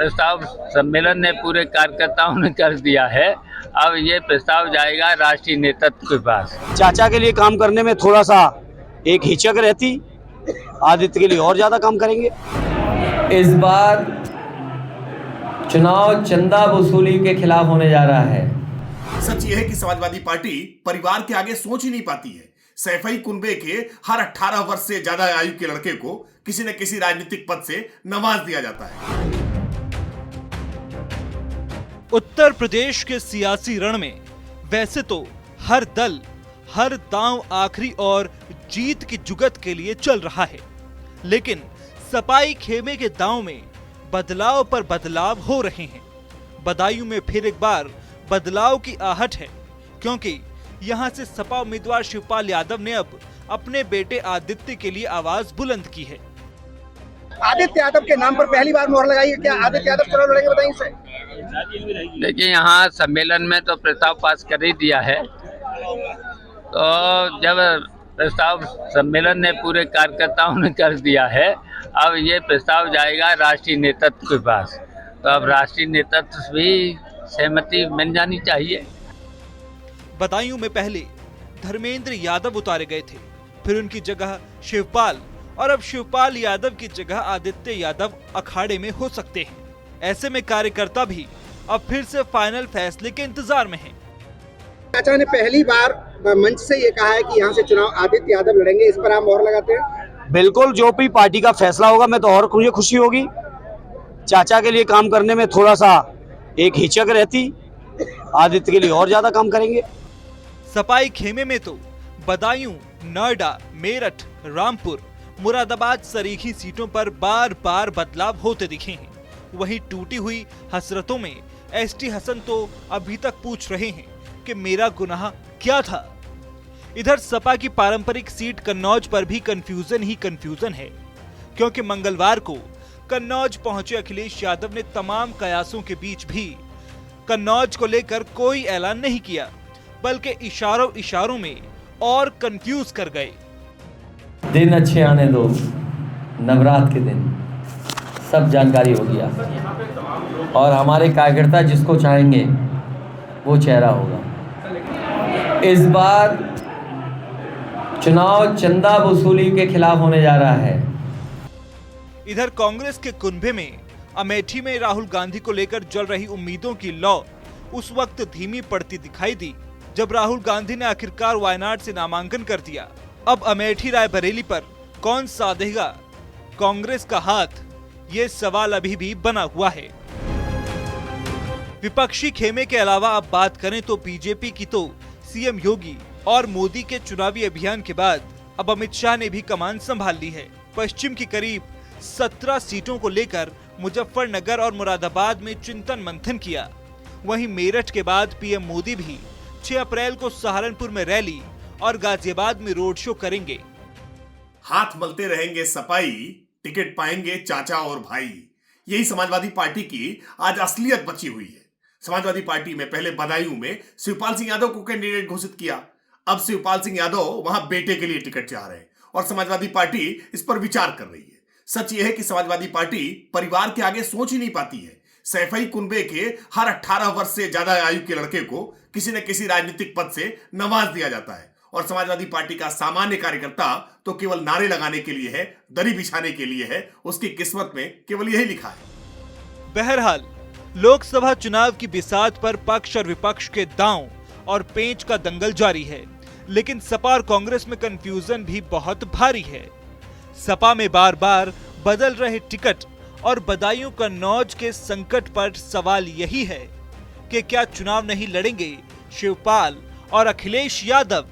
प्रस्ताव सम्मेलन ने पूरे कार्यकर्ताओं ने कर दिया है। अब ये प्रस्ताव जाएगा राष्ट्रीय नेतृत्व के पास। चाचा के लिए काम करने में थोड़ा सा एक हिचक रहती, आदित्य के लिए और ज्यादा काम करेंगे। इस बार चुनाव चंदा वसूली के खिलाफ होने जा रहा है। सच ये है कि समाजवादी पार्टी परिवार के आगे सोच ही नहीं पाती है। सैफई कुनबे के हर 18 वर्ष से ज्यादा आयु के लड़के को किसी न किसी राजनीतिक पद से नवाज दिया जाता है। उत्तर प्रदेश के सियासी रण में वैसे तो हर दल हर दांव आखिरी और जीत की जुगत के लिए चल रहा है, लेकिन सपाई खेमे के दांव में बदलाव पर बदलाव हो रहे हैं। बदायूं में फिर एक बार बदलाव की आहट है, क्योंकि यहां से सपा उम्मीदवार शिवपाल यादव ने अब अपने बेटे आदित्य के लिए आवाज बुलंद की है। आदित्य यादव के नाम पर पहली बार मोहर लगाई है। क्या आदित्य यादव चुनाव लड़ेंगे, बताइए सर। देखिए, यहाँ सम्मेलन में तो प्रस्ताव पास कर ही दिया है। तो जब प्रस्ताव सम्मेलन ने पूरे कार्यकर्ताओं ने कर दिया है, अब ये प्रस्ताव जाएगा राष्ट्रीय नेतृत्व के पास। तो अब राष्ट्रीय नेतृत्व भी सहमति मिल जानी चाहिए। बदायूं में पहले धर्मेंद्र यादव उतारे गए थे, फिर उनकी जगह शिवपाल, और अब शिवपाल यादव की जगह आदित्य यादव अखाड़े में हो सकते हैं। ऐसे में कार्यकर्ता भी अब फिर से फाइनल फैसले के इंतजार में हैं। चाचा ने पहली बार मंच से ये कहा है कि यहाँ से चुनाव आदित्य यादव लड़ेंगे, इस पर आप मोहर लगाते हैं? बिल्कुल, जो भी पार्टी का फैसला होगा मैं तो और मुझे खुशी होगी। चाचा के लिए काम करने में थोड़ा सा एक हिचक रहती, आदित्य के लिए और ज्यादा काम करेंगे। सपाई खेमे में तो बदायूं, नोएडा, मेरठ, रामपुर, मुरादाबाद सरीखी सीटों पर बार बार बदलाव होते दिखे हैं। वहीं टूटी हुई हसरतों में एसटी हसन तो अभी तक पूछ रहे हैं कि मेरा गुनाह क्या था। इधर सपा की पारंपरिक सीट कन्नौज पर भी कंफ्यूजन ही कंफ्यूजन है, क्योंकि मंगलवार को कन्नौज पहुंचे अखिलेश यादव ने तमाम कयासों के बीच भी कन्नौज को लेकर कोई ऐलान नहीं किया, बल्कि इशारों इशारों में और कंफ्यूज कर गए। दिन अच्छे आने दो, नवरात्र के दिन सब जानकारी हो गया, और हमारे कार्यकर्ता जिसको चाहेंगे वो चेहरा होगा। इस बार चुनाव चंदा वसूली के खिलाफ होने जा रहा है। इधर कांग्रेस के कुनबे में अमेठी में राहुल गांधी को लेकर जल रही उम्मीदों की लौ उस वक्त धीमी पड़ती दिखाई दी जब राहुल गांधी ने आखिरकार वायनाड से नामांकन कर दिया। अब अमेठी रायबरेली पर कौन साधेगा कांग्रेस का हाथ, ये सवाल अभी भी बना हुआ है। विपक्षी खेमे के अलावा अब बात करें तो बीजेपी की तो सीएम योगी और मोदी के चुनावी अभियान के बाद अब अमित शाह ने भी कमान संभाल ली है। पश्चिम की करीब 17 सीटों को लेकर मुजफ्फरनगर और मुरादाबाद में चिंतन मंथन किया। वहीं मेरठ के बाद पीएम मोदी भी 6 अप्रैल को सहारनपुर में रैली और गाजियाबाद में रोड शो करेंगे। हाथ मलते रहेंगे सपाई, टिकट पाएंगे चाचा और भाई। यही समाजवादी पार्टी की आज असलियत बची हुई है। समाजवादी पार्टी में पहले बदायूं में शिवपाल सिंह यादव को कैंडिडेट घोषित किया। अब शिवपाल सिंह यादव वहां बेटे के लिए टिकट चाह रहे हैं और समाजवादी पार्टी इस पर विचार कर रही है। सच यह है कि समाजवादी पार्टी परिवार के आगे सोच ही नहीं पाती है। सैफई कुनबे के हर 18 वर्ष से ज्यादा आयु के लड़के को किसी न किसी राजनीतिक पद से नवाज दिया जाता है, और समाजवादी पार्टी का सामान्य कार्यकर्ता तो केवल नारे लगाने के लिए है, दरी बिछाने के लिए है। उसकी किस्मत में केवल यही लिखा है। बहरहाल लोकसभा चुनाव की बिसात पर पक्ष और विपक्ष के दांव और पेंच का दंगल जारी है, लेकिन सपा और कांग्रेस में कंफ्यूजन भी बहुत भारी है। सपा में बार बार बदल रहे टिकट और बदायूं कन्नौज के संकट पर सवाल यही है कि क्या चुनाव नहीं लड़ेंगे शिवपाल और अखिलेश यादव।